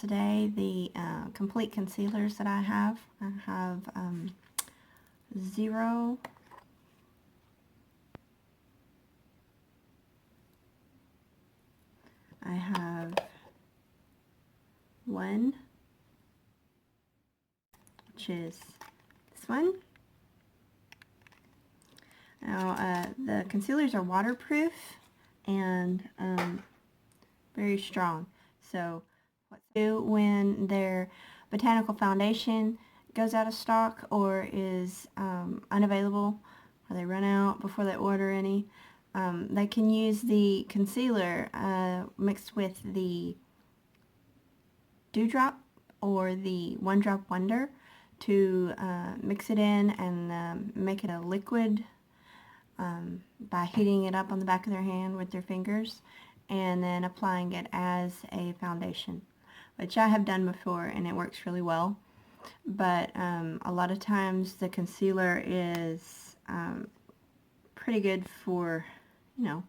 today the complete concealers that I have. I have Zero, I have one, which is this one. Now the concealers are waterproof and very strong. So what to do when their botanical foundation goes out of stock or is unavailable, or they run out before they order any, they can use the concealer mixed with the Dewdrop or the One Drop Wonder to mix it in and make it a liquid by heating it up on the back of their hand with their fingers and then applying it as a foundation, which I have done before and it works really well. But a lot of times the concealer is pretty good for, you know,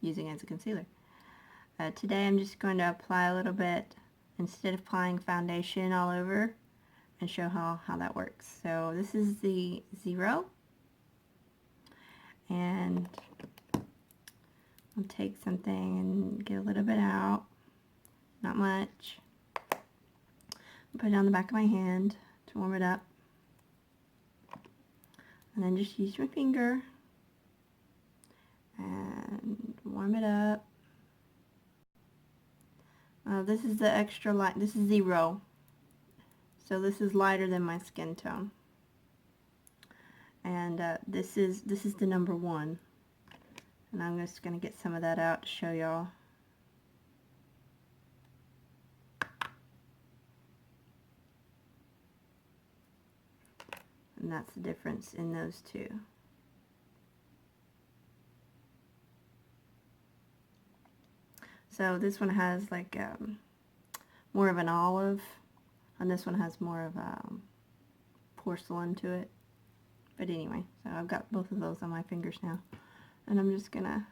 using as a concealer. Today I'm just going to apply a little bit instead of applying foundation all over and show how that works. So this is the Zero, and I'll take something and get a little bit out, not much. Put it on the back of my hand to warm it up, and then just use my finger and warm it up. This is the extra light. This is Zero, so this is lighter than my skin tone, and this is the number 1, and I'm just going to get some of that out to show y'all. And that's the difference in those two. So this one has like more of an olive, and this one has more of porcelain to it. But anyway, so I've got both of those on my fingers now, and I'm just gonna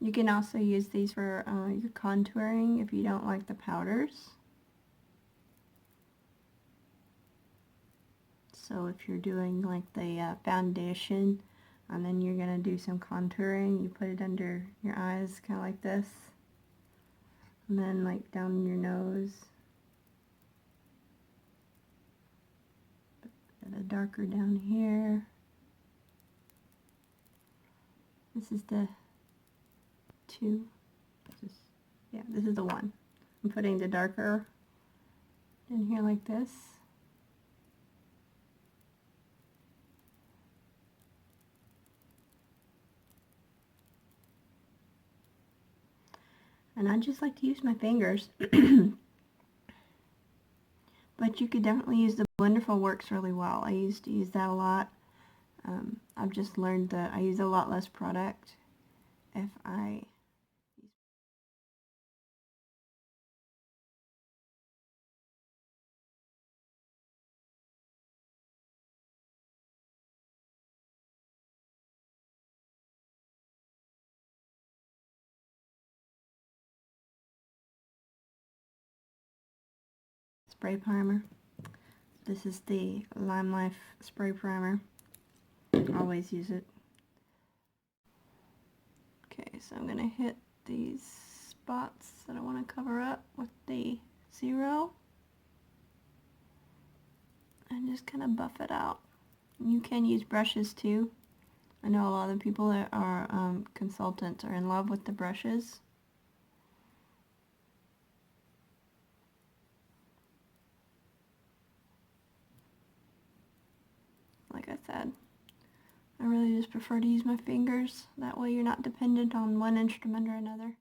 you can also use these for your contouring if you don't like the powders. So if you're doing like the foundation and then you're going to do some contouring, you put it under your eyes kind of like this, and then like down your nose, a darker down here. This is the 2. This is the 1. I'm putting the darker in here like this. And I just like to use my fingers. But you could definitely use the Blender. Works really well. I used to use that a lot. I've just learned that I use a lot less product if I spray primer. This is the LimeLife spray primer. Always use it. Okay, so I'm going to hit these spots that I want to cover up with the Zero and just kind of buff it out. You can use brushes too. I know a lot of people that are consultants are in love with the brushes. Like I said, I really just prefer to use my fingers. That way you're not dependent on one instrument or another.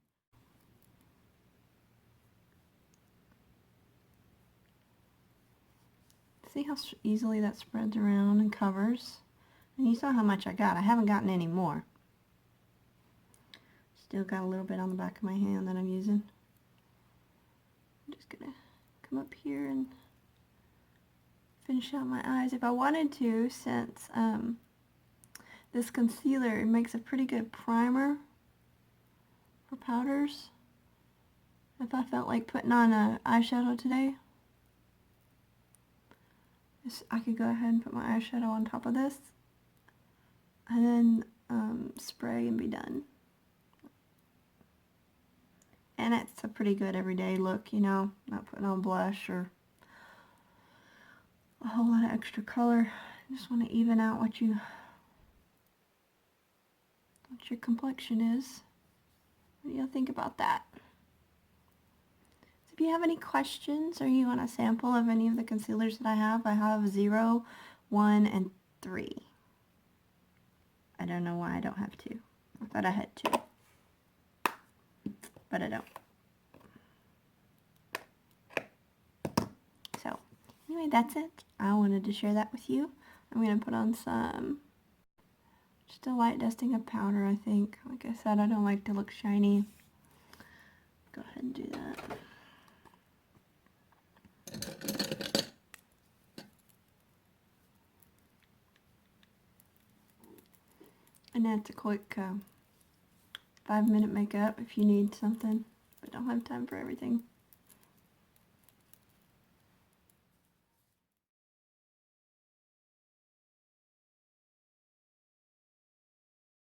See how easily that spreads around and covers? And you saw how much I got. I haven't gotten any more. Still got a little bit on the back of my hand that I'm using. I'm just going to come up here and finish out my eyes. If I wanted to, since this concealer, it makes a pretty good primer for powders. If I felt like putting on a eyeshadow today, I could go ahead and put my eyeshadow on top of this and then spray and be done. And it's a pretty good everyday look, you know, not putting on blush or a whole lot of extra color. Just want to even out what your complexion is. What do y'all think about that? So if you have any questions or you want a sample of any of the concealers that I have 0, 1, and 3. I don't know why I don't have 2. I thought I had 2. But I don't. So, anyway, that's it. I wanted to share that with you. I'm going to put on just a light dusting of powder, I think. Like I said, I don't like to look shiny. Go ahead and do that. And that's a quick 5-minute makeup if you need something, but don't have time for everything.